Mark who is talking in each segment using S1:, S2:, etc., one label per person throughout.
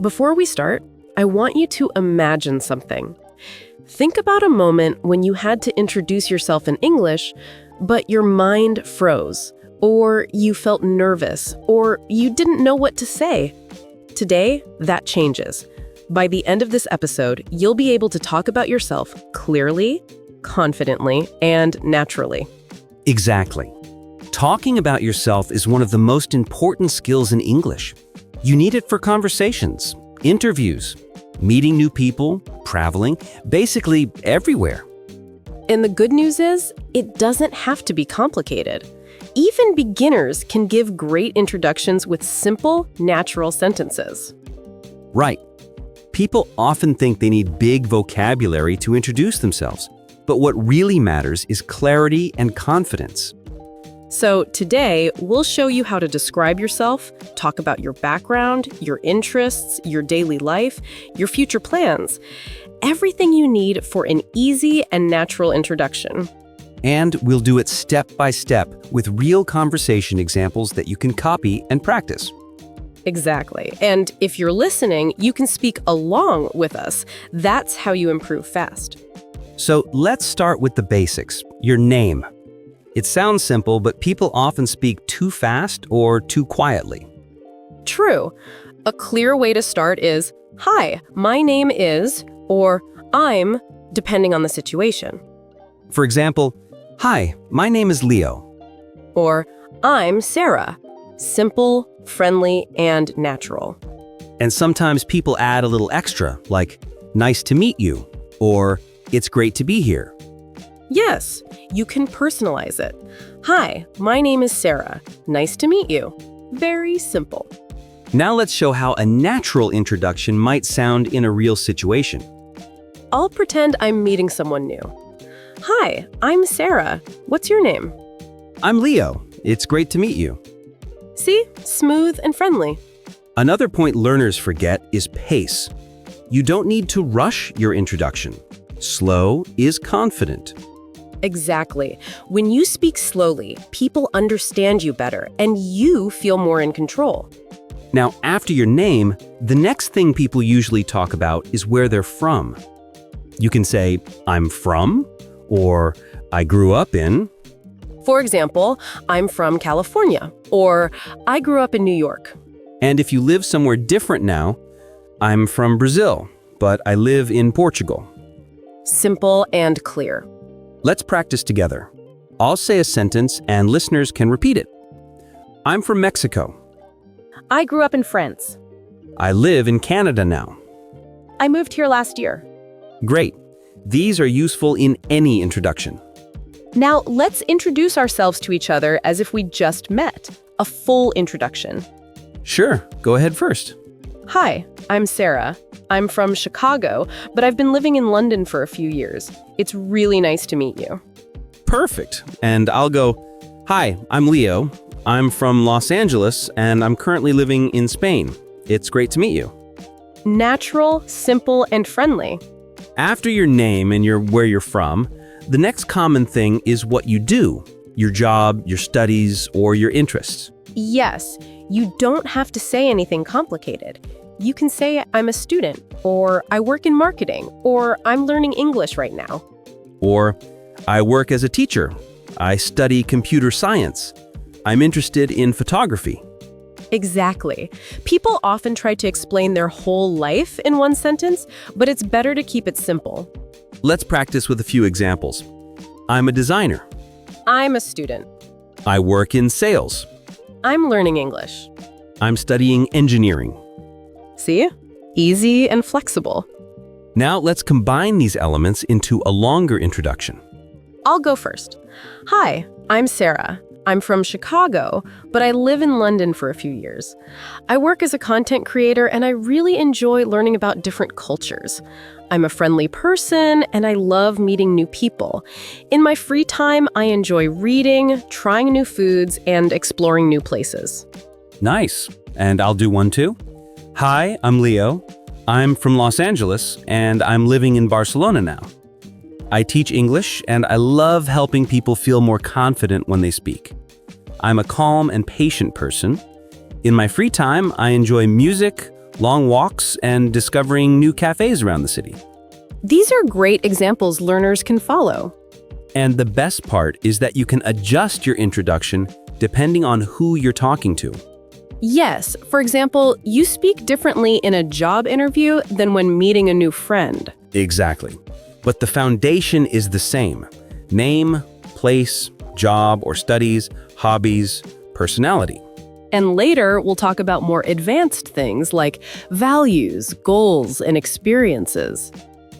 S1: Before we start, I want you to imagine something. Think about a moment when you had to introduce yourself in English, but your mind froze, or you felt nervous, or you didn't know what to say. Today, that changes. By the end of this episode, you'll be able to talk about yourself clearly, confidently, and naturally.
S2: Exactly. Talking about yourself is one of the most important skills in English. You need it for conversations, interviews, meeting new people, traveling, basically everywhere.
S1: And the good news is, it doesn't have to be complicated. Even beginners can give great introductions with simple, natural sentences.
S2: Right. People often think they need big vocabulary to introduce themselves, but what really matters is clarity and confidence.
S1: So today, we'll show you how to describe yourself, talk about your background, your interests, your daily life, your future plans, everything you need for an easy and natural introduction.
S2: And we'll do it step by step with real conversation examples that you can copy and practice.
S1: Exactly. And if you're listening, you can speak along with us. That's how you improve fast.
S2: So let's start with the basics, your name. It sounds simple, but people often speak too fast or too quietly.
S1: True. A clear way to start is, "Hi, my name is," or "I'm," depending on the situation.
S2: For example, "Hi, my name is Leo."
S1: Or, "I'm Sarah." Simple, friendly, and natural.
S2: And sometimes people add a little extra, like, "Nice to meet you," or "It's great to be here."
S1: Yes, you can personalize it. "Hi, my name is Sarah. Nice to meet you." Very simple.
S2: Now let's show how a natural introduction might sound in a real situation.
S1: I'll pretend I'm meeting someone new. "Hi, I'm Sarah. What's your name?"
S2: "I'm Leo. It's great to meet you."
S1: See? Smooth and friendly.
S2: Another point learners forget is pace. You don't need to rush your introduction. Slow is confident.
S1: Exactly. When you speak slowly, people understand you better, and you feel more in control.
S2: Now, after your name, the next thing people usually talk about is where they're from. You can say, "I'm from," or "I grew up in."
S1: For example, "I'm from California," or "I grew up in New York."
S2: And if you live somewhere different now, "I'm from Brazil, but I live in Portugal."
S1: Simple and clear.
S2: Let's practice together. I'll say a sentence and listeners can repeat it. "I'm from Mexico."
S1: "I grew up in France."
S2: "I live in Canada now."
S1: "I moved here last year."
S2: Great. These are useful in any introduction.
S1: Now, let's introduce ourselves to each other as if we just met. A full introduction.
S2: Sure, go ahead first.
S1: "Hi, I'm Sarah. I'm from Chicago, but I've been living in London for a few years. It's really nice to meet you."
S2: Perfect. And I'll go, "Hi, I'm Leo. I'm from Los Angeles, and I'm currently living in Spain. It's great to meet you."
S1: Natural, simple, and friendly.
S2: After your name and where you're from, the next common thing is what you do, your job, your studies, or your interests.
S1: Yes, you don't have to say anything complicated. You can say, "I'm a student," or "I work in marketing," or "I'm learning English right now."
S2: Or, "I work as a teacher. I study computer science. I'm interested in photography."
S1: Exactly. People often try to explain their whole life in one sentence, but it's better to keep it simple.
S2: Let's practice with a few examples. "I'm a designer."
S1: "I'm a student."
S2: "I work in sales."
S1: "I'm learning English."
S2: "I'm studying engineering."
S1: See? Easy and flexible.
S2: Now let's combine these elements into a longer introduction.
S1: I'll go first. "Hi, I'm Sarah. I'm from Chicago, but I live in London for a few years. I work as a content creator, and I really enjoy learning about different cultures. I'm a friendly person, and I love meeting new people. In my free time, I enjoy reading, trying new foods, and exploring new places."
S2: Nice. And I'll do one too. "Hi, I'm Leo. I'm from Los Angeles, and I'm living in Barcelona now." I teach English, and I love helping people feel more confident when they speak. I'm a calm and patient person. In my free time, I enjoy music, long walks, and discovering new cafes around the city.
S1: These are great examples learners can follow.
S2: And the best part is that you can adjust your introduction depending on who you're talking to.
S1: Yes, for example, you speak differently in a job interview than when meeting a new friend.
S2: Exactly. But the foundation is the same. Name, place, job or studies, hobbies, personality.
S1: And later, we'll talk about more advanced things like values, goals, and experiences.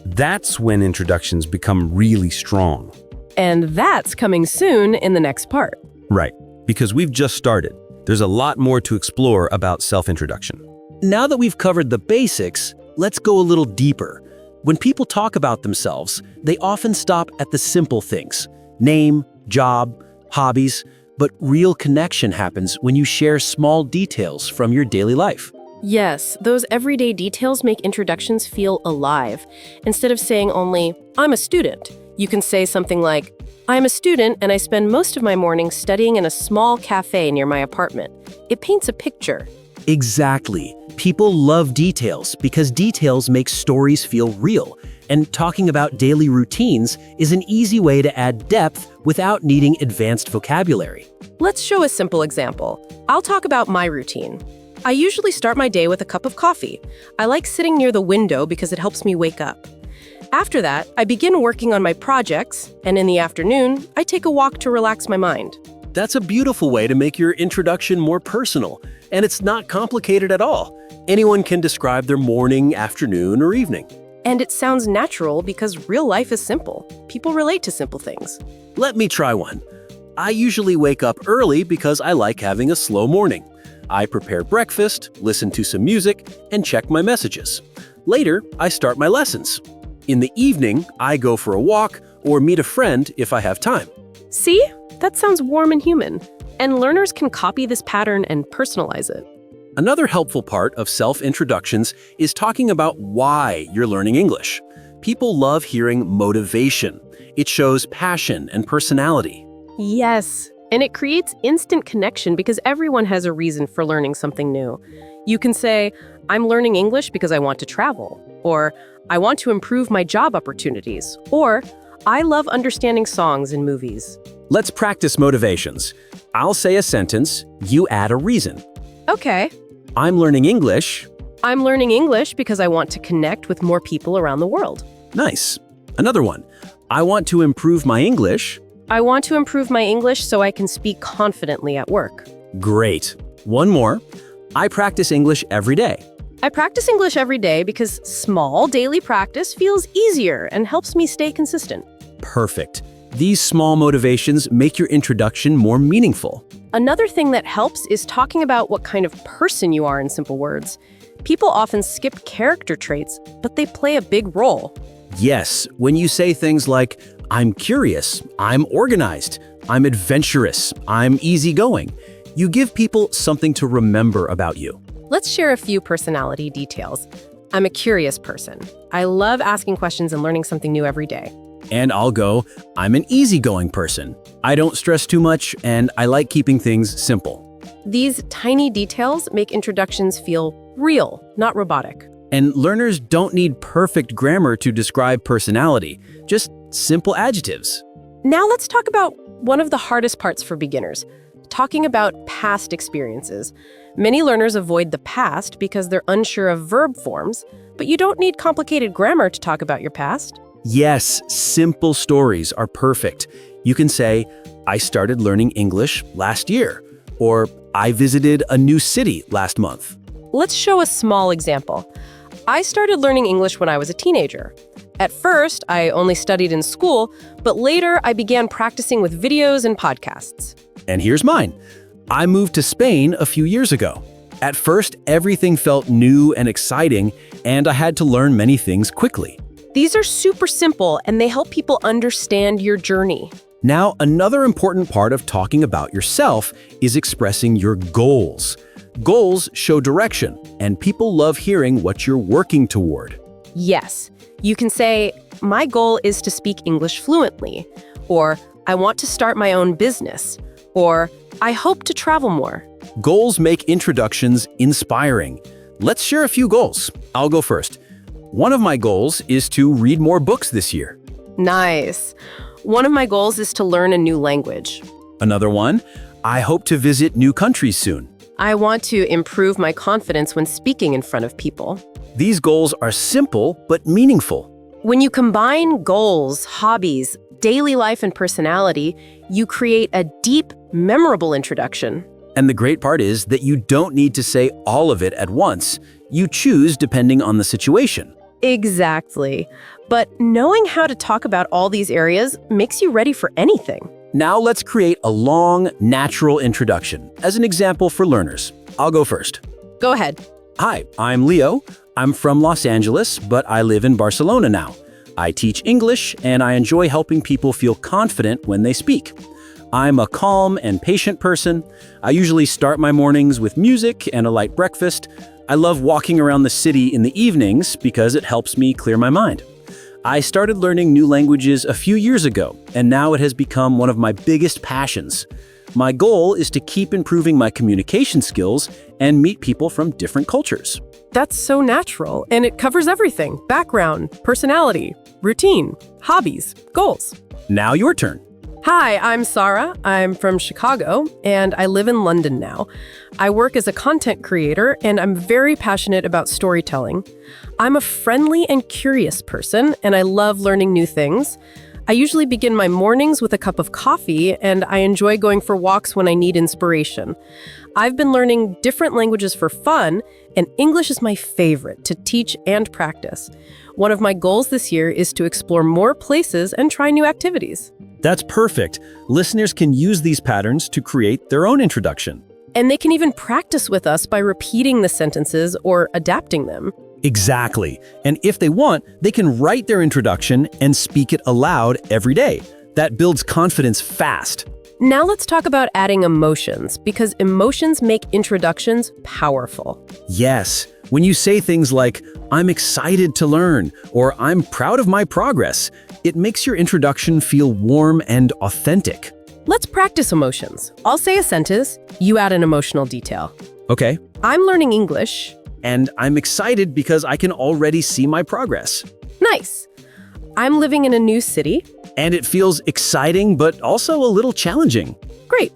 S2: That's when introductions become really strong.
S1: And that's coming soon in the next part.
S2: Right, because we've just started. There's a lot more to explore about self-introduction.
S3: Now that we've covered the basics, let's go a little deeper. When people talk about themselves, they often stop at the simple things: name, job, hobbies, but real connection happens when you share small details from your daily life.
S1: Yes, those everyday details make introductions feel alive. Instead of saying only, "I'm a student," you can say something like, "I'm a student and I spend most of my mornings studying in a small cafe near my apartment." It paints a picture.
S3: Exactly. People love details because details make stories feel real. And talking about daily routines is an easy way to add depth without needing advanced vocabulary.
S1: Let's show a simple example. I'll talk about my routine. I usually start my day with a cup of coffee. I like sitting near the window because it helps me wake up. After that, I begin working on my projects, and in the afternoon, I take a walk to relax my mind.
S3: That's a beautiful way to make your introduction more personal, and it's not complicated at all. Anyone can describe their morning, afternoon, or evening.
S1: And it sounds natural because real life is simple. People relate to simple things.
S3: Let me try one. I usually wake up early because I like having a slow morning. I prepare breakfast, listen to some music, and check my messages. Later, I start my lessons. In the evening, I go for a walk or meet a friend if I have time.
S1: See? That sounds warm and human. And learners can copy this pattern and personalize it.
S3: Another helpful part of self-introductions is talking about why you're learning English. People love hearing motivation. It shows passion and personality.
S1: Yes, and it creates instant connection because everyone has a reason for learning something new. You can say, "I'm learning English because I want to travel," or "I want to improve my job opportunities," or "I love understanding songs and movies."
S3: Let's practice motivations. I'll say a sentence, you add a reason.
S1: Okay.
S3: I'm learning English.
S1: I'm learning English because I want to connect with more people around the world.
S3: Nice. Another one. I want to improve my English.
S1: I want to improve my English so I can speak confidently at work.
S3: Great. One more. I practice English every day.
S1: I practice English every day because small daily practice feels easier and helps me stay consistent.
S3: Perfect. These small motivations make your introduction more meaningful.
S1: Another thing that helps is talking about what kind of person you are in simple words. People often skip character traits, but they play a big role.
S3: Yes, when you say things like, I'm curious, I'm organized, I'm adventurous, I'm easygoing, you give people something to remember about you.
S1: Let's share a few personality details. I'm a curious person. I love asking questions and learning something new every day.
S3: And I'll go, I'm an easygoing person. I don't stress too much, and I like keeping things simple.
S1: These tiny details make introductions feel real, not robotic.
S3: And learners don't need perfect grammar to describe personality, just simple adjectives.
S1: Now let's talk about one of the hardest parts for beginners, talking about past experiences. Many learners avoid the past because they're unsure of verb forms, but you don't need complicated grammar to talk about your past.
S3: Yes, simple stories are perfect. You can say, I started learning English last year, or I visited a new city last month.
S1: Let's show a small example. I started learning English when I was a teenager. At first, I only studied in school, but later I began practicing with videos and podcasts.
S3: And here's mine. I moved to Spain a few years ago. At first, everything felt new and exciting, and I had to learn many things quickly.
S1: These are super simple, and they help people understand your journey.
S3: Now, another important part of talking about yourself is expressing your goals. Goals show direction, and people love hearing what you're working toward.
S1: Yes, you can say, my goal is to speak English fluently, or I want to start my own business, or I hope to travel more.
S3: Goals make introductions inspiring. Let's share a few goals. I'll go first. One of my goals is to read more books this year.
S1: Nice. One of my goals is to learn a new language.
S3: Another one, I hope to visit new countries soon.
S1: I want to improve my confidence when speaking in front of people.
S3: These goals are simple but meaningful.
S1: When you combine goals, hobbies, daily life, and personality, you create a deep, memorable introduction.
S3: And the great part is that you don't need to say all of it at once. You choose depending on the situation.
S1: Exactly. But knowing how to talk about all these areas makes you ready for anything.
S3: Now let's create a long, natural introduction as an example for learners. I'll go first.
S1: Go ahead.
S3: Hi, I'm Leo. I'm from Los Angeles, but I live in Barcelona now. I teach English, and I enjoy helping people feel confident when they speak. I'm a calm and patient person. I usually start my mornings with music and a light breakfast. I love walking around the city in the evenings because it helps me clear my mind. I started learning new languages a few years ago, and now it has become one of my biggest passions. My goal is to keep improving my communication skills and meet people from different cultures.
S1: That's so natural, and it covers everything: background, personality, routine, hobbies, goals.
S3: Now your turn.
S1: Hi, I'm Sara. I'm from Chicago, and I live in London now. I work as a content creator, and I'm very passionate about storytelling. I'm a friendly and curious person, and I love learning new things. I usually begin my mornings with a cup of coffee, and I enjoy going for walks when I need inspiration. I've been learning different languages for fun, and English is my favorite to teach and practice. One of my goals this year is to explore more places and try new activities.
S3: That's perfect. Listeners can use these patterns to create their own introduction.
S1: And they can even practice with us by repeating the sentences or adapting them.
S3: Exactly. And if they want, they can write their introduction and speak it aloud every day. That builds confidence fast.
S1: Now let's talk about adding emotions, because emotions make introductions powerful.
S3: Yes. When you say things like, I'm excited to learn, or I'm proud of my progress, it makes your introduction feel warm and authentic.
S1: Let's practice emotions. I'll say a sentence, you add an emotional detail.
S3: Okay.
S1: I'm learning English.
S3: And I'm excited because I can already see my progress.
S1: Nice. I'm living in a new city.
S3: And it feels exciting, but also a little challenging.
S1: Great.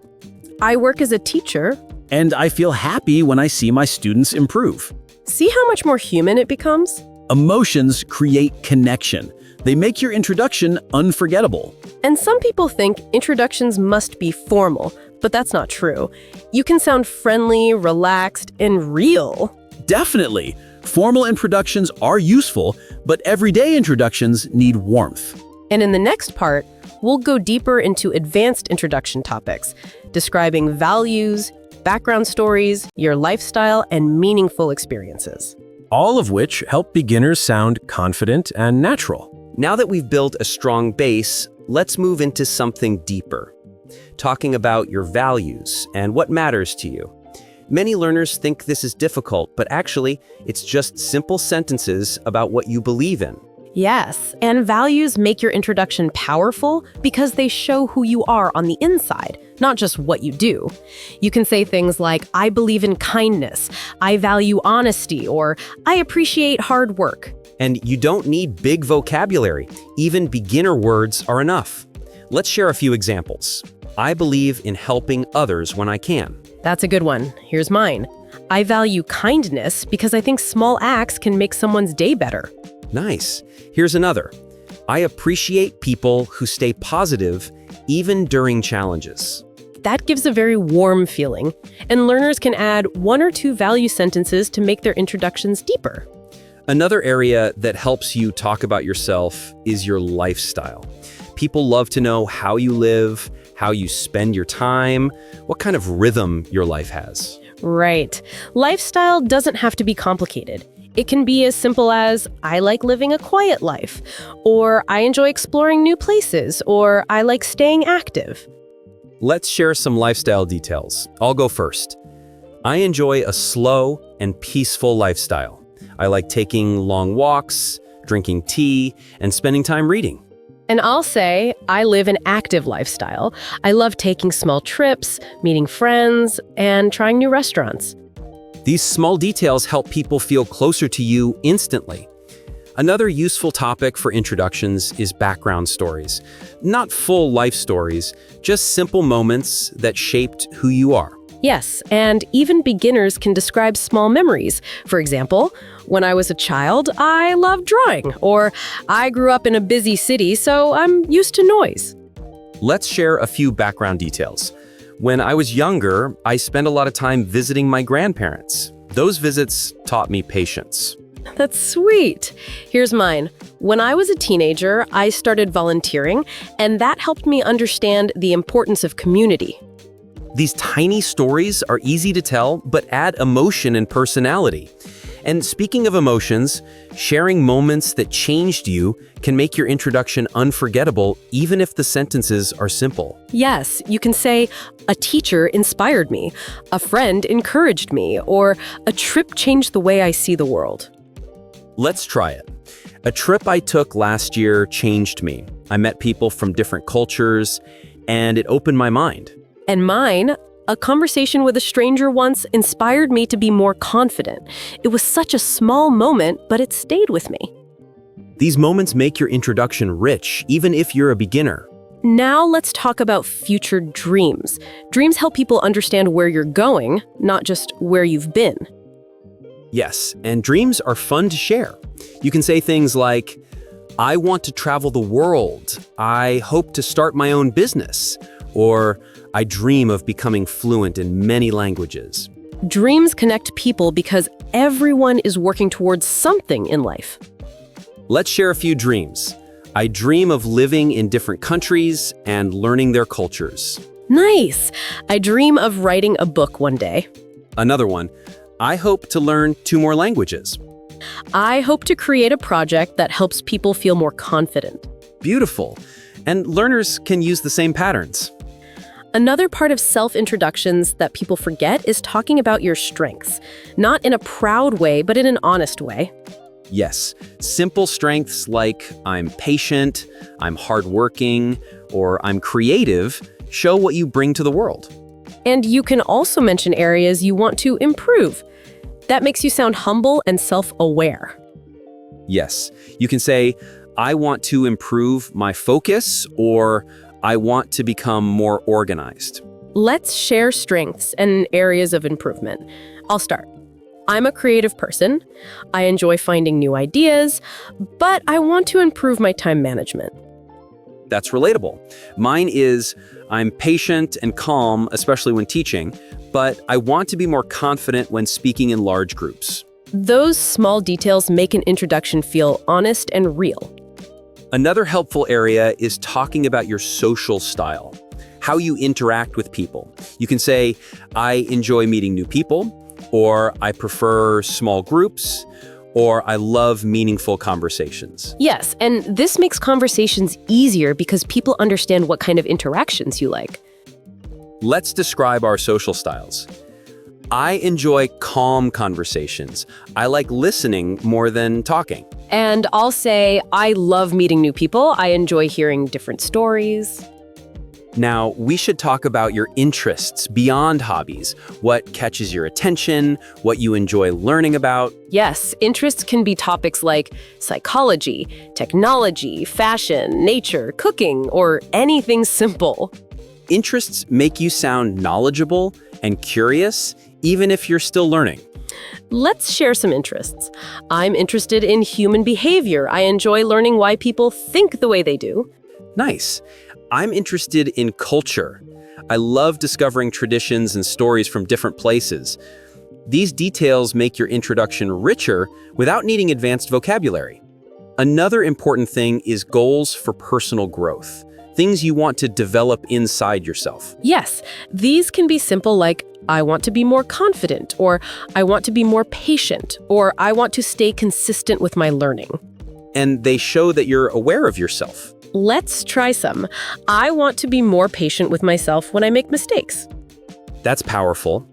S1: I work as a teacher.
S3: And I feel happy when I see my students improve.
S1: See how much more human it becomes?
S3: Emotions create connection. They make your introduction unforgettable.
S1: And some people think introductions must be formal, but that's not true. You can sound friendly, relaxed, and real.
S3: Definitely. Formal introductions are useful, but everyday introductions need warmth.
S1: And in the next part, we'll go deeper into advanced introduction topics, describing values, background stories, your lifestyle, and meaningful experiences.
S3: All of which help beginners sound confident and natural.
S2: Now that we've built a strong base, let's move into something deeper, talking about your values and what matters to you. Many learners think this is difficult, but actually, it's just simple sentences about what you believe in.
S1: Yes, and values make your introduction powerful because they show who you are on the inside, not just what you do. You can say things like, I believe in kindness, I value honesty, or I appreciate hard work.
S2: And you don't need big vocabulary. Even beginner words are enough. Let's share a few examples. I believe in helping others when I can.
S1: That's a good one. Here's mine. I value kindness because I think small acts can make someone's day better.
S2: Nice. Here's another. I appreciate people who stay positive even during challenges.
S1: That gives a very warm feeling, and learners can add 1 or 2 value sentences to make their introductions deeper.
S2: Another area that helps you talk about yourself is your lifestyle. People love to know how you live, how you spend your time, what kind of rhythm your life has.
S1: Right. Lifestyle doesn't have to be complicated. It can be as simple as, I like living a quiet life, or I enjoy exploring new places, or I like staying active.
S2: Let's share some lifestyle details. I'll go first. I enjoy a slow and peaceful lifestyle. I like taking long walks, drinking tea, and spending time reading.
S1: And I'll say I live an active lifestyle. I love taking small trips, meeting friends, and trying new restaurants.
S2: These small details help people feel closer to you instantly. Another useful topic for introductions is background stories. Not full life stories, just simple moments that shaped who you are.
S1: Yes, and even beginners can describe small memories. For example, when I was a child, I loved drawing, or I grew up in a busy city, so I'm used to noise.
S2: Let's share a few background details. When I was younger, I spent a lot of time visiting my grandparents. Those visits taught me patience.
S1: That's sweet. Here's mine. When I was a teenager, I started volunteering, and that helped me understand the importance of community.
S2: These tiny stories are easy to tell, but add emotion and personality. And speaking of emotions, sharing moments that changed you can make your introduction unforgettable, even if the sentences are simple.
S1: Yes, you can say, a teacher inspired me, a friend encouraged me, or a trip changed the way I see the world.
S2: Let's try it. A trip I took last year changed me. I met people from different cultures, and it opened my mind.
S1: And mine, a conversation with a stranger once inspired me to be more confident. It was such a small moment, but it stayed with me.
S2: These moments make your introduction rich, even if you're a beginner.
S1: Now let's talk about future dreams. Dreams help people understand where you're going, not just where you've been.
S2: Yes, and dreams are fun to share. You can say things like, I want to travel the world. I hope to start my own business. Or, I dream of becoming fluent in many languages.
S1: Dreams connect people because everyone is working towards something in life.
S2: Let's share a few dreams. I dream of living in different countries and learning their cultures.
S1: Nice! I dream of writing a book one day.
S2: Another one, I hope to learn 2 more languages.
S1: I hope to create a project that helps people feel more confident.
S2: Beautiful. And learners can use the same patterns.
S1: Another part of self-introductions that people forget is talking about your strengths. Not in a proud way, but in an honest way.
S2: Yes, simple strengths like I'm patient, I'm hardworking, or I'm creative show what you bring to the world.
S1: And you can also mention areas you want to improve. That makes you sound humble and self-aware.
S2: Yes, you can say, I want to improve my focus, or I want to become more organized.
S1: Let's share strengths and areas of improvement. I'll start. I'm a creative person. I enjoy finding new ideas, but I want to improve my time management.
S2: That's relatable. Mine is, I'm patient and calm, especially when teaching, but I want to be more confident when speaking in large groups.
S1: Those small details make an introduction feel honest and real.
S2: Another helpful area is talking about your social style, how you interact with people. You can say, I enjoy meeting new people, or I prefer small groups, or I love meaningful conversations.
S1: Yes, and this makes conversations easier because people understand what kind of interactions you like.
S2: Let's describe our social styles. I enjoy calm conversations. I like listening more than talking.
S1: And I'll say, I love meeting new people. I enjoy hearing different stories.
S2: Now, we should talk about your interests beyond hobbies, what catches your attention, what you enjoy learning about.
S1: Yes, interests can be topics like psychology, technology, fashion, nature, cooking, or anything simple.
S2: Interests make you sound knowledgeable and curious, even if you're still learning.
S1: Let's share some interests. I'm interested in human behavior. I enjoy learning why people think the way they do.
S2: Nice. I'm interested in culture. I love discovering traditions and stories from different places. These details make your introduction richer without needing advanced vocabulary. Another important thing is goals for personal growth, things you want to develop inside yourself.
S1: Yes, these can be simple like, I want to be more confident, or I want to be more patient, or I want to stay consistent with my learning.
S2: And they show that you're aware of yourself.
S1: Let's try some. I want to be more patient with myself when I make mistakes.
S2: That's powerful.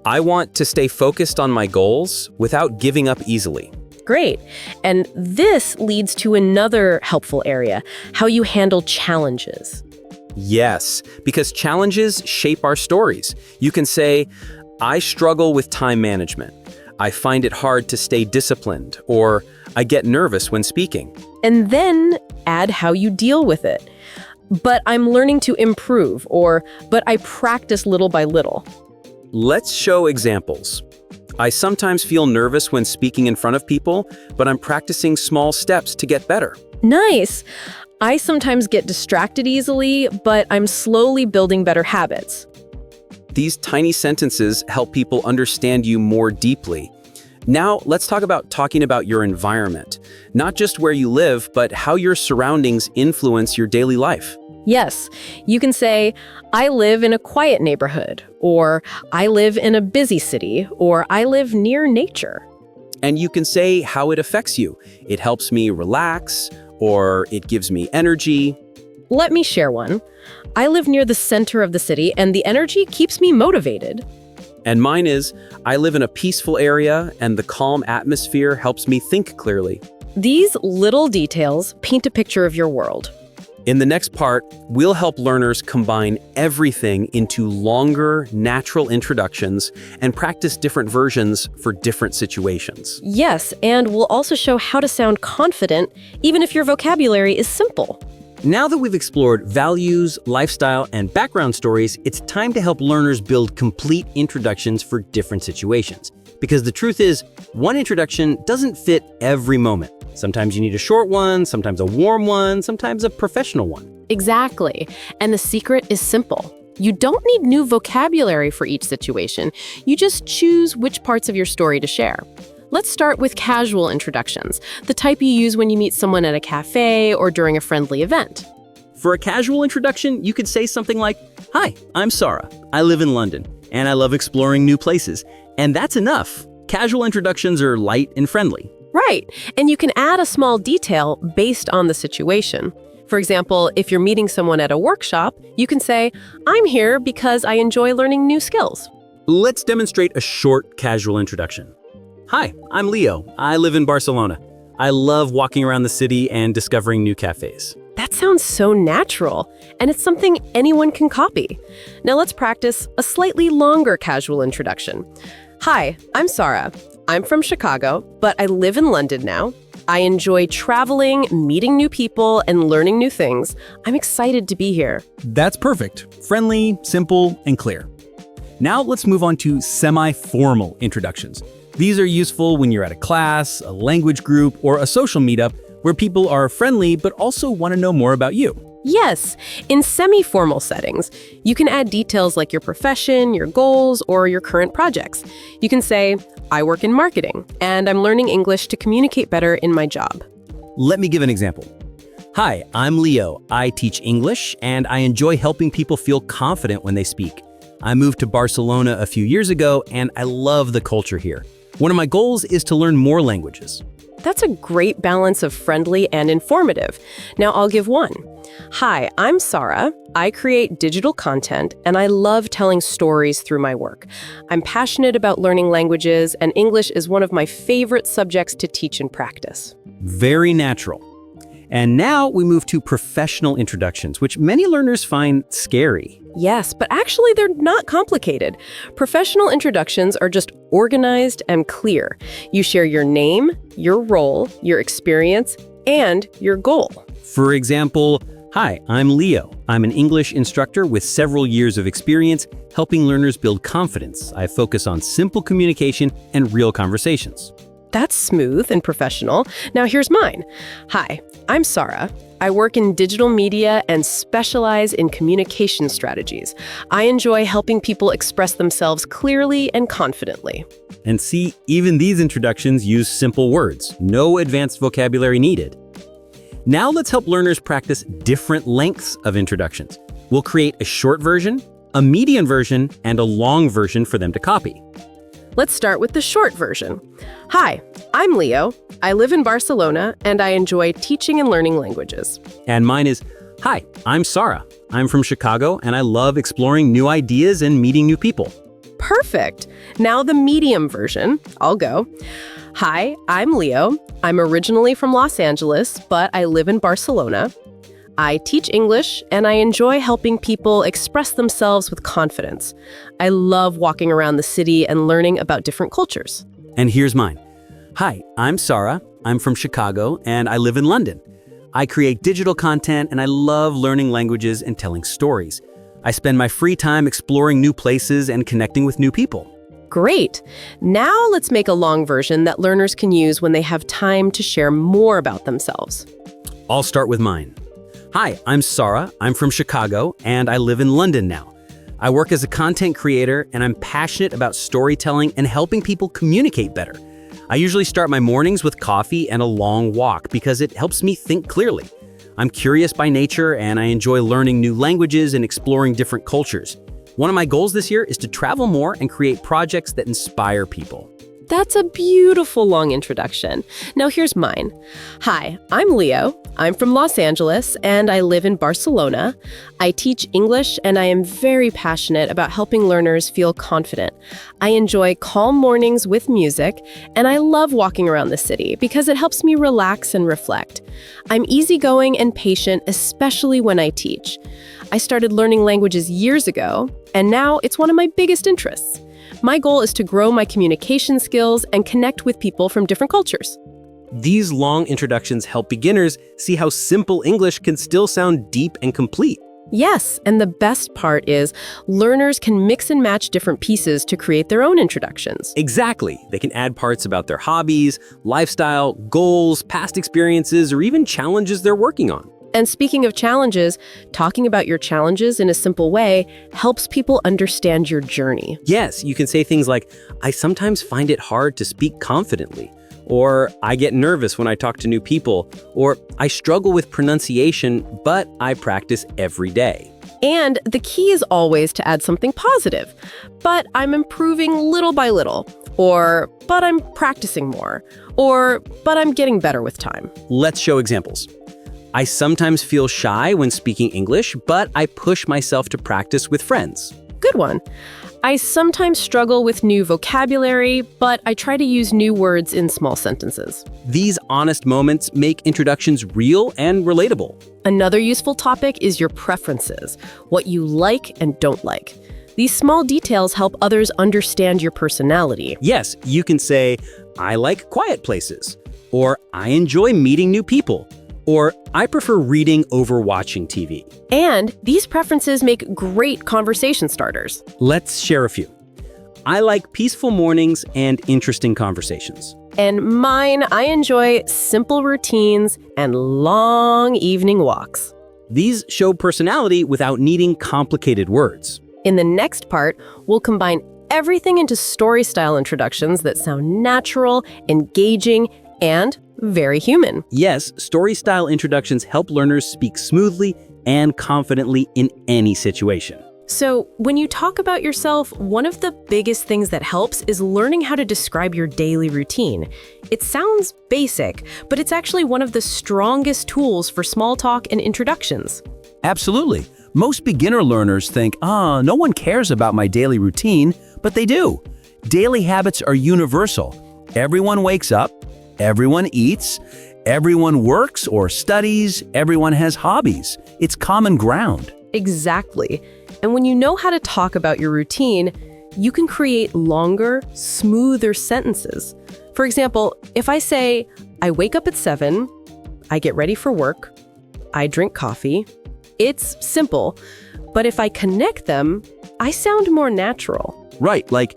S2: I want to stay focused on my goals without giving up easily.
S1: Great. And this leads to another helpful area, how you handle challenges.
S2: Yes, because challenges shape our stories. You can say, I struggle with time management. I find it hard to stay disciplined, or I get nervous when speaking.
S1: And then add how you deal with it. But I'm learning to improve, or but I practice little by little.
S2: Let's show examples. I sometimes feel nervous when speaking in front of people, but I'm practicing small steps to get better.
S1: Nice. I sometimes get distracted easily, but I'm slowly building better habits.
S2: These tiny sentences help people understand you more deeply. Now, let's talk about talking about your environment. Not just where you live, but how your surroundings influence your daily life.
S1: Yes, you can say, I live in a quiet neighborhood, or I live in a busy city, or I live near nature.
S2: And you can say how it affects you. It helps me relax, or it gives me energy.
S1: Let me share one. I live near the center of the city, and the energy keeps me motivated.
S2: And mine is, I live in a peaceful area, and the calm atmosphere helps me think clearly.
S1: These little details paint a picture of your world.
S2: In the next part, we'll help learners combine everything into longer, natural introductions and practice different versions for different situations.
S1: Yes, and we'll also show how to sound confident, even if your vocabulary is simple.
S2: Now that we've explored values, lifestyle, and background stories, it's time to help learners build complete introductions for different situations. Because the truth is, one introduction doesn't fit every moment. Sometimes you need a short one, sometimes a warm one, sometimes a professional one.
S1: Exactly. And the secret is simple. You don't need new vocabulary for each situation. You just choose which parts of your story to share. Let's start with casual introductions, the type you use when you meet someone at a cafe or during a friendly event.
S2: For a casual introduction, you could say something like, Hi, I'm Sara. I live in London, and I love exploring new places. And that's enough. Casual introductions are light and friendly.
S1: Right. And you can add a small detail based on the situation. For example, if you're meeting someone at a workshop, you can say, I'm here because I enjoy learning new skills.
S2: Let's demonstrate a short, casual introduction. Hi, I'm Leo. I live in Barcelona. I love walking around the city and discovering new cafes.
S1: That sounds so natural, and it's something anyone can copy. Now let's practice a slightly longer casual introduction. Hi, I'm Sara. I'm from Chicago, but I live in London now. I enjoy traveling, meeting new people, and learning new things. I'm excited to be here.
S4: That's perfect. Friendly, simple, and clear. Now let's move on to semi-formal introductions. These are useful when you're at a class, a language group, or a social meetup where people are friendly but also want to know more about you.
S1: Yes, in semi-formal settings, you can add details like your profession, your goals, or your current projects. You can say, I work in marketing, and I'm learning English to communicate better in my job.
S4: Let me give an example. Hi, I'm Leo. I teach English, and I enjoy helping people feel confident when they speak. I moved to Barcelona a few years ago, and I love the culture here. One of my goals is to learn more languages.
S1: That's a great balance of friendly and informative. Now I'll give one. Hi, I'm Sara. I create digital content, and I love telling stories through my work. I'm passionate about learning languages, and English is one of my favorite subjects to teach and practice.
S4: Very natural. And now we move to professional introductions, which many learners find scary.
S1: Yes, but actually they're not complicated. Professional introductions are just organized and clear. You share your name, your role, your experience, and your goal.
S4: For example, hi, I'm Leo. I'm an English instructor with several years of experience helping learners build confidence. I focus on simple communication and real conversations.
S1: That's smooth and professional. Now here's mine. Hi, I'm Sara. I work in digital media and specialize in communication strategies. I enjoy helping people express themselves clearly and confidently.
S4: And see, even these introductions use simple words, no advanced vocabulary needed. Now let's help learners practice different lengths of introductions. We'll create a short version, a medium version, and a long version for them to copy.
S1: Let's start with the short version. Hi, I'm Leo. I live in Barcelona, and I enjoy teaching and learning languages.
S4: And mine is, hi, I'm Sara. I'm from Chicago, and I love exploring new ideas and meeting new people.
S1: Perfect. Now the medium version. I'll go. Hi, I'm Leo. I'm originally from Los Angeles, but I live in Barcelona. I teach English, and I enjoy helping people express themselves with confidence. I love walking around the city and learning about different cultures.
S4: And here's mine. Hi, I'm Sara. I'm from Chicago, and I live in London. I create digital content, and I love learning languages and telling stories. I spend my free time exploring new places and connecting with new people.
S1: Great! Now let's make a long version that learners can use when they have time to share more about themselves.
S4: I'll start with mine. Hi, I'm Sara. I'm from Chicago, and I live in London now. I work as a content creator, and I'm passionate about storytelling and helping people communicate better. I usually start my mornings with coffee and a long walk because it helps me think clearly. I'm curious by nature, and I enjoy learning new languages and exploring different cultures. One of my goals this year is to travel more and create projects that inspire people.
S1: That's a beautiful long introduction. Now here's mine. Hi, I'm Leo. I'm from Los Angeles, and I live in Barcelona. I teach English, and I am very passionate about helping learners feel confident. I enjoy calm mornings with music, and I love walking around the city because it helps me relax and reflect. I'm easygoing and patient, especially when I teach. I started learning languages years ago, and now it's one of my biggest interests. My goal is to grow my communication skills and connect with people from different cultures.
S3: These long introductions help beginners see how simple English can still sound deep and complete.
S1: Yes, and the best part is learners can mix and match different pieces to create their own introductions.
S3: Exactly. They can add parts about their hobbies, lifestyle, goals, past experiences, or even challenges they're working on.
S1: And speaking of challenges, talking about your challenges in a simple way helps people understand your journey.
S3: Yes, you can say things like, I sometimes find it hard to speak confidently, or I get nervous when I talk to new people, or I struggle with pronunciation, but I practice every day.
S1: And the key is always to add something positive. But I'm improving little by little, or but I'm practicing more, or but I'm getting better with time.
S3: Let's show examples. I sometimes feel shy when speaking English, but I push myself to practice with friends.
S1: Good one. I sometimes struggle with new vocabulary, but I try to use new words in small sentences.
S3: These honest moments make introductions real and relatable.
S1: Another useful topic is your preferences, what you like and don't like. These small details help others understand your personality.
S3: Yes, you can say, I like quiet places, or I enjoy meeting new people, or I prefer reading over watching TV.
S1: And these preferences make great conversation starters.
S3: Let's share a few. I like peaceful mornings and interesting conversations.
S1: And mine, I enjoy simple routines and long evening walks.
S3: These show personality without needing complicated words.
S1: In the next part, we'll combine everything into story-style introductions that sound natural, engaging, and very human.
S3: Yes, story-style introductions help learners speak smoothly and confidently in any situation.
S1: So, when you talk about yourself, one of the biggest things that helps is learning how to describe your daily routine. It sounds basic, but it's actually one of the strongest tools for small talk and introductions.
S5: Absolutely. Most beginner learners think, no one cares about my daily routine, but they do. Daily habits are universal. Everyone wakes up, everyone eats, everyone works or studies, everyone has hobbies. It's common ground.
S1: Exactly. And when you know how to talk about your routine, you can create longer, smoother sentences. For example, if I say, I wake up at 7, I get ready for work, I drink coffee, it's simple. But if I connect them, I sound more natural.
S5: Right, like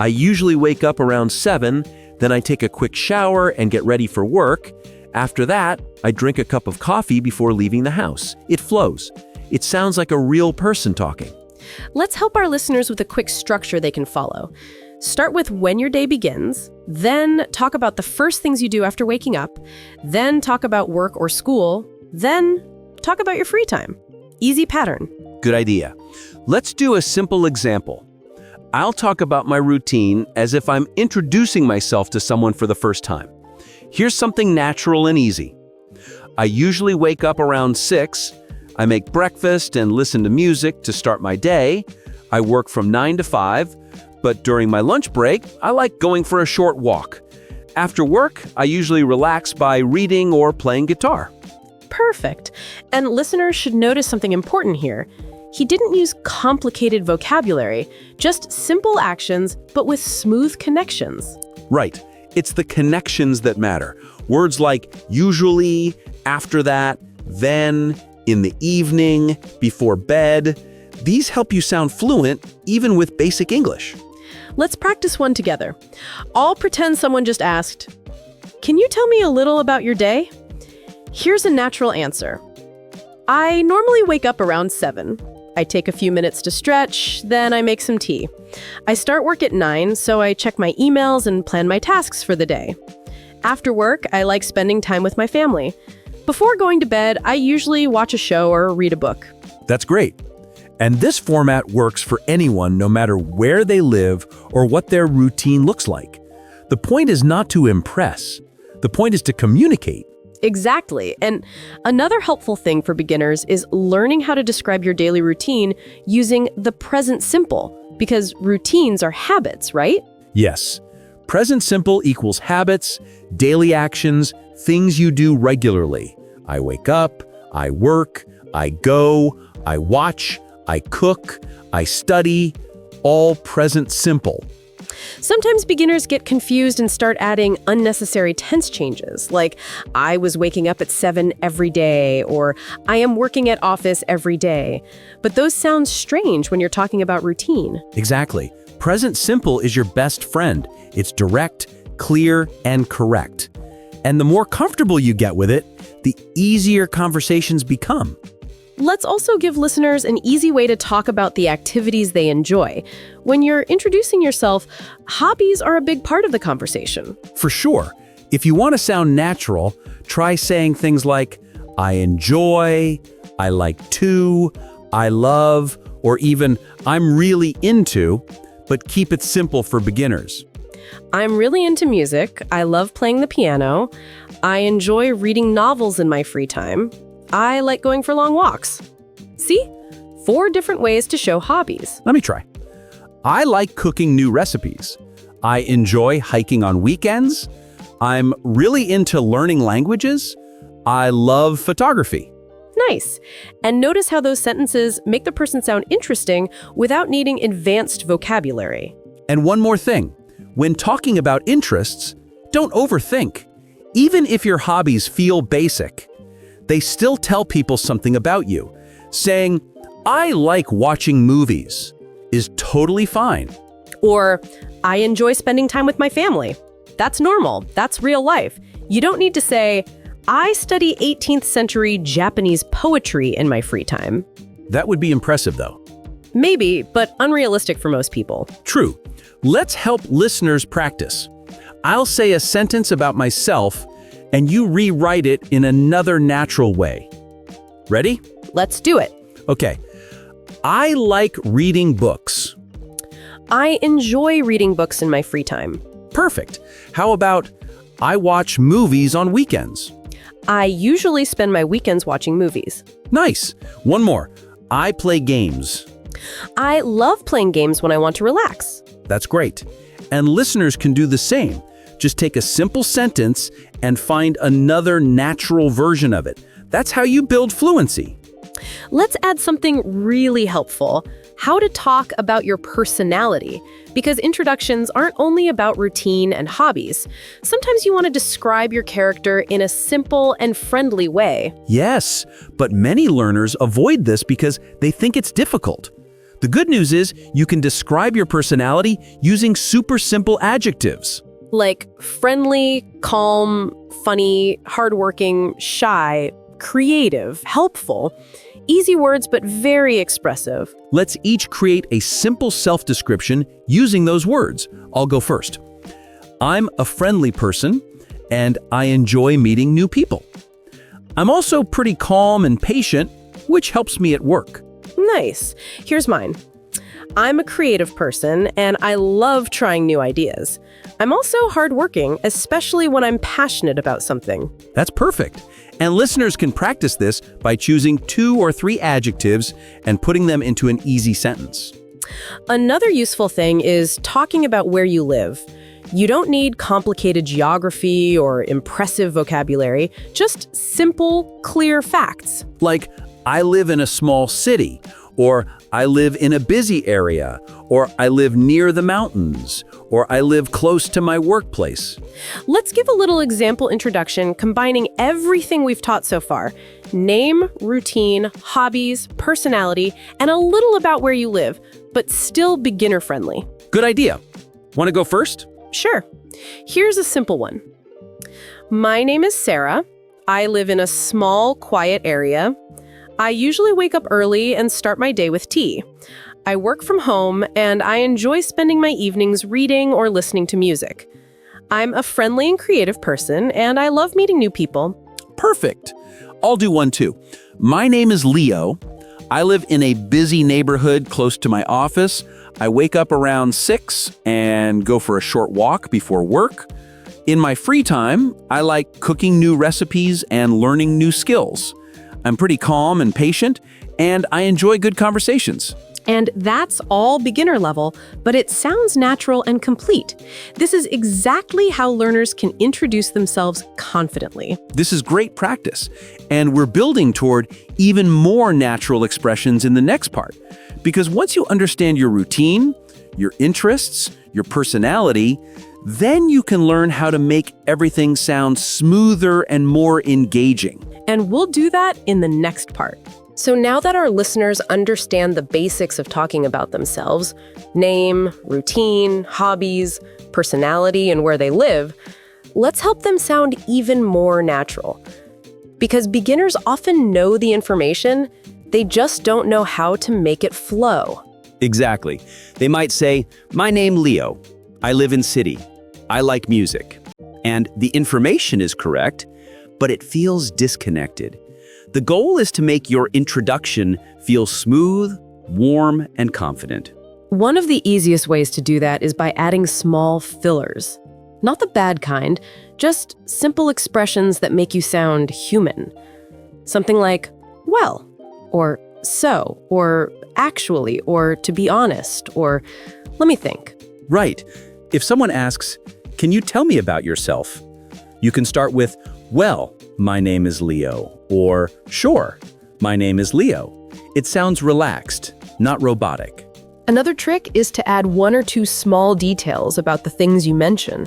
S5: I usually wake up around 7, then I take a quick shower and get ready for work. After that, I drink a cup of coffee before leaving the house. It flows. It sounds like a real person talking.
S1: Let's help our listeners with a quick structure they can follow. Start with when your day begins, then talk about the first things you do after waking up, then talk about work or school, then talk about your free time. Easy pattern.
S5: Good idea. Let's do a simple example. I'll talk about my routine as if I'm introducing myself to someone for the first time. Here's something natural and easy. I usually wake up around 6. I make breakfast and listen to music to start my day. I work from 9 to 5, but during my lunch break, I like going for a short walk. After work, I usually relax by reading or playing guitar.
S1: Perfect. And listeners should notice something important here. He didn't use complicated vocabulary, just simple actions, but with smooth connections.
S5: Right. It's the connections that matter. Words like usually, after that, then, in the evening, before bed. These help you sound fluent even with basic English.
S1: Let's practice one together. I'll pretend someone just asked, "Can you tell me a little about your day?" Here's a natural answer. I normally wake up around 7. I take a few minutes to stretch, then I make some tea. I start work at 9, so I check my emails and plan my tasks for the day. After work, I like spending time with my family. Before going to bed, I usually watch a show or read a book.
S6: That's great. And this format works for anyone no matter where they live or what their routine looks like. The point is not to impress. The point is to communicate.
S1: Exactly. And another helpful thing for beginners is learning how to describe your daily routine using the present simple, because routines are habits, right?
S6: Yes. Present simple equals habits, daily actions, things you do regularly. I wake up, I work, I go, I watch, I cook, I study, all present simple.
S1: Sometimes beginners get confused and start adding unnecessary tense changes, like I was waking up at 7 every day, or I am working at office every day. But those sound strange when you're talking about routine.
S6: Exactly. Present simple is your best friend. It's direct, clear, and correct. And the more comfortable you get with it, the easier conversations become.
S1: Let's also give listeners an easy way to talk about the activities they enjoy. When you're introducing yourself, hobbies are a big part of the conversation.
S6: For sure. If you want to sound natural, try saying things like, I enjoy, I like to, I love, or even I'm really into, but keep it simple for beginners.
S1: I'm really into music. I love playing the piano. I enjoy reading novels in my free time. I like going for long walks. See? 4 different ways to show hobbies.
S6: Let me try. I like cooking new recipes. I enjoy hiking on weekends. I'm really into learning languages. I love photography.
S1: Nice. And notice how those sentences make the person sound interesting without needing advanced vocabulary.
S6: And one more thing. When talking about interests, don't overthink. Even if your hobbies feel basic, they still tell people something about you. Saying, I like watching movies is totally fine.
S1: Or, I enjoy spending time with my family. That's normal. That's real life. You don't need to say, I study 18th century Japanese poetry in my free time.
S6: That would be impressive, though.
S1: Maybe, but unrealistic for most people.
S6: True. Let's help listeners practice. I'll say a sentence about myself, and you rewrite it in another natural way. Ready?
S1: Let's do it.
S6: Okay. I like reading books.
S1: I enjoy reading books in my free time.
S6: Perfect. How about I watch movies on weekends?
S1: I usually spend my weekends watching movies.
S6: Nice. One more. I play games.
S1: I love playing games when I want to relax.
S6: That's great. And listeners can do the same. Just take a simple sentence and find another natural version of it. That's how you build fluency.
S1: Let's add something really helpful: how to talk about your personality. Because introductions aren't only about routine and hobbies. Sometimes you want to describe your character in a simple and friendly way.
S6: Yes, but many learners avoid this because they think it's difficult. The good news is you can describe your personality using super simple adjectives.
S1: Like friendly, calm, funny, hardworking, shy, creative, helpful. Easy words, but very expressive.
S6: Let's each create a simple self-description using those words. I'll go first. I'm a friendly person, and I enjoy meeting new people. I'm also pretty calm and patient, which helps me at work.
S1: Nice. Here's mine. I'm a creative person, and I love trying new ideas. I'm also hardworking, especially when I'm passionate about something.
S6: That's perfect. And listeners can practice this by choosing 2 or 3 adjectives and putting them into an easy sentence.
S1: Another useful thing is talking about where you live. You don't need complicated geography or impressive vocabulary, just simple, clear facts.
S6: Like, I live in a small city, or I live in a busy area, or I live near the mountains, or I live close to my workplace.
S1: Let's give a little example introduction combining everything we've taught so far. Name, routine, hobbies, personality, and a little about where you live, but still beginner-friendly.
S6: Good idea. Want to go first?
S1: Sure. Here's a simple one. My name is Sarah. I live in a small, quiet area. I usually wake up early and start my day with tea. I work from home, and I enjoy spending my evenings reading or listening to music. I'm a friendly and creative person, and I love meeting new people.
S6: Perfect. I'll do one too. My name is Leo. I live in a busy neighborhood close to my office. I wake up around 6 and go for a short walk before work. In my free time, I like cooking new recipes and learning new skills. I'm pretty calm and patient, and I enjoy good conversations.
S1: And that's all beginner level, but it sounds natural and complete. This is exactly how learners can introduce themselves confidently.
S6: This is great practice, and we're building toward even more natural expressions in the next part. Because once you understand your routine, your interests, your personality, then you can learn how to make everything sound smoother and more engaging.
S1: And we'll do that in the next part. So now that our listeners understand the basics of talking about themselves, name, routine, hobbies, personality, and where they live, let's help them sound even more natural. Because beginners often know the information, they just don't know how to make it flow.
S2: Exactly. They might say, "My name Leo. I live in city. I like music." And the information is correct, but it feels disconnected. The goal is to make your introduction feel smooth, warm, and confident.
S1: One of the easiest ways to do that is by adding small fillers. Not the bad kind, just simple expressions that make you sound human. Something like, well, or so, or actually, or to be honest, or let me think.
S6: Right. If someone asks, "Can you tell me about yourself?" You can start with, "Well, my name is Leo," or "Sure, my name is Leo." It sounds relaxed, not robotic.
S1: Another trick is to add one or two small details about the things you mention.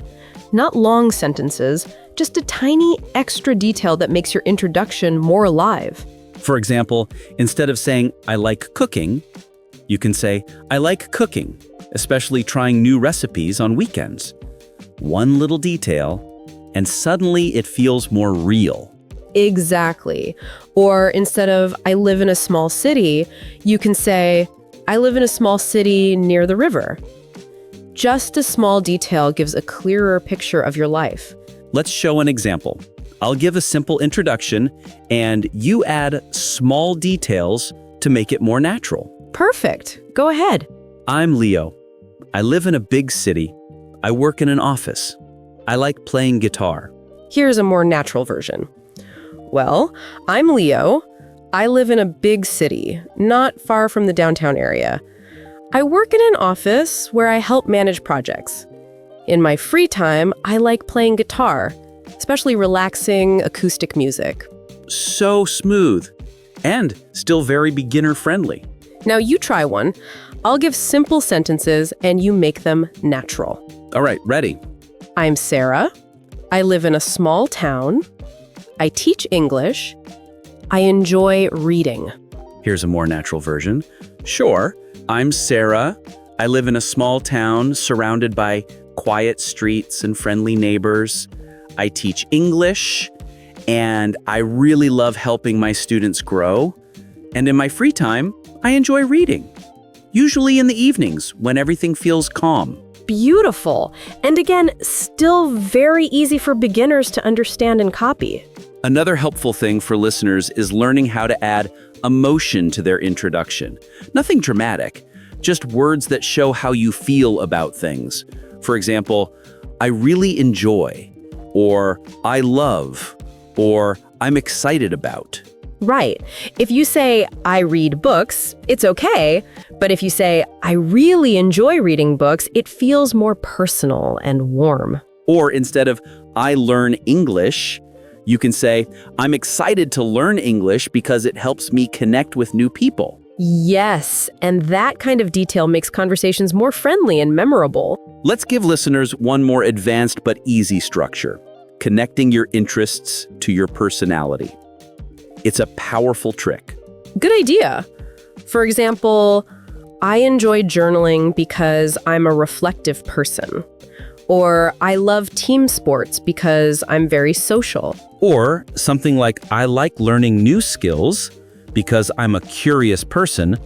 S1: Not long sentences, just a tiny extra detail that makes your introduction more alive.
S6: For example, instead of saying, "I like cooking," you can say, "I like cooking, especially trying new recipes on weekends." One little detail, and suddenly it feels more real.
S1: Exactly. Or instead of, "I live in a small city," you can say, "I live in a small city near the river." Just a small detail gives a clearer picture of your life.
S6: Let's show an example. I'll give a simple introduction, and you add small details to make it more natural.
S1: Perfect. Go ahead.
S6: I'm Leo. I live in a big city. I work in an office. I like playing guitar.
S1: Here's a more natural version. Well, I'm Leo. I live in a big city, not far from the downtown area. I work in an office where I help manage projects. In my free time, I like playing guitar, especially relaxing acoustic music.
S6: So smooth, and still very beginner-friendly.
S1: Now you try one. I'll give simple sentences and you make them natural.
S6: All right, ready?
S1: I'm Sarah. I live in a small town. I teach English. I enjoy reading.
S6: Here's a more natural version. Sure, I'm Sarah. I live in a small town surrounded by quiet streets and friendly neighbors. I teach English, and I really love helping my students grow. And in my free time, I enjoy reading, usually in the evenings when everything feels calm.
S1: Beautiful. And again, still very easy for beginners to understand and copy.
S6: Another helpful thing for listeners is learning how to add emotion to their introduction. Nothing dramatic, just words that show how you feel about things. For example, "I really enjoy," or "I love," or "I'm excited about."
S1: Right. If you say, I read books, it's okay. But if you say, I really enjoy reading books, it feels more personal and warm.
S6: Or instead of, I learn English, you can say, I'm excited to learn English because it helps me connect with new people.
S1: Yes, and that kind of detail makes conversations more friendly and memorable.
S6: Let's give listeners one more advanced but easy structure, connecting your interests to your personality. It's a powerful trick.
S1: Good idea. For example, I enjoy journaling because I'm a reflective person. Or I love team sports because I'm very social.
S6: Or something like, I like learning new skills because I'm a curious person.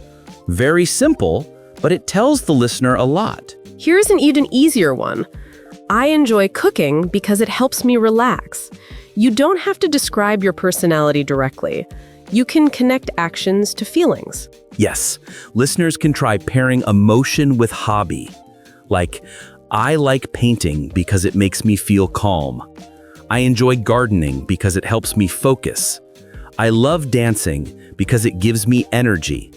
S6: Very simple, but it tells the listener a lot.
S1: Here's an even easier one. I enjoy cooking because it helps me relax. You don't have to describe your personality directly. You can connect actions to feelings.
S6: Yes, listeners can try pairing emotion with hobby. Like, I like painting because it makes me feel calm. I enjoy gardening because it helps me focus. I love dancing because it gives me energy.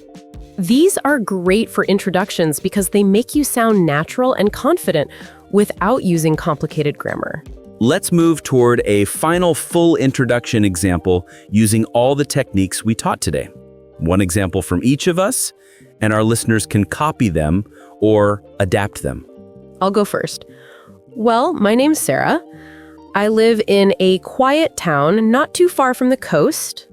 S1: These are great for introductions because they make you sound natural and confident without using complicated grammar.
S6: Let's move toward a final full introduction example using all the techniques we taught today. One example from each of us, and our listeners can copy them or adapt them.
S1: I'll go first. Well, my name's Sarah. I live in a quiet town not too far from the coast.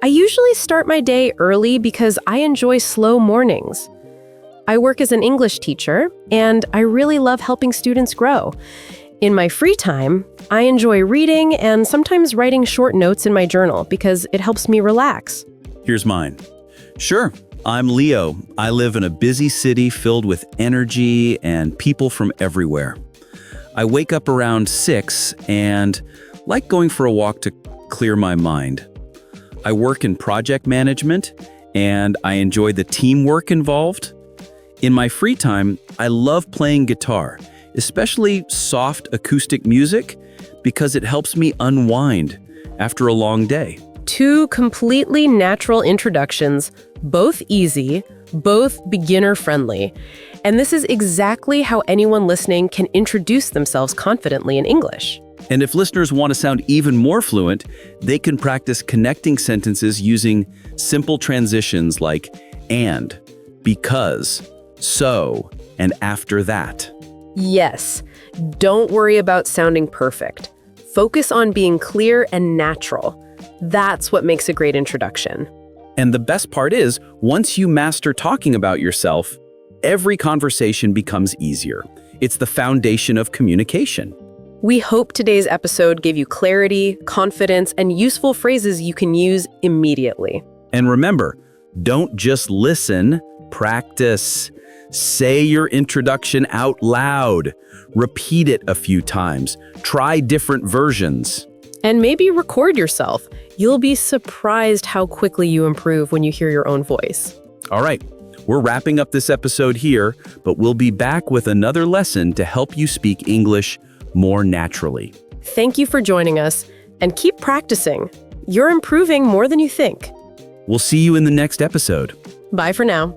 S1: I usually start my day early because I enjoy slow mornings. I work as an English teacher, and I really love helping students grow. In my free time, I enjoy reading and sometimes writing short notes in my journal because it helps me relax.
S6: Here's mine. Sure, I'm Leo. I live in a busy city filled with energy and people from everywhere. I wake up around 6 and like going for a walk to clear my mind. I work in project management and I enjoy the teamwork involved. In my free time, I love playing guitar, especially soft acoustic music, because it helps me unwind after a long day.
S1: Two completely natural introductions, both easy, both beginner-friendly. And this is exactly how anyone listening can introduce themselves confidently in English.
S6: And if listeners want to sound even more fluent, they can practice connecting sentences using simple transitions like and, because, so, and after that.
S1: Yes, don't worry about sounding perfect. Focus on being clear and natural. That's what makes a great introduction.
S6: And the best part is, once you master talking about yourself, every conversation becomes easier. It's the foundation of communication.
S1: We hope today's episode gave you clarity, confidence, and useful phrases you can use immediately.
S6: And remember, don't just listen, practice. Say your introduction out loud. Repeat it a few times. Try different versions.
S1: And maybe record yourself. You'll be surprised how quickly you improve when you hear your own voice.
S6: All right, we're wrapping up this episode here, but we'll be back with another lesson to help you speak English more naturally.
S1: Thank you for joining us, and keep practicing. You're improving more than you think.
S6: We'll see you in the next episode.
S1: Bye for now.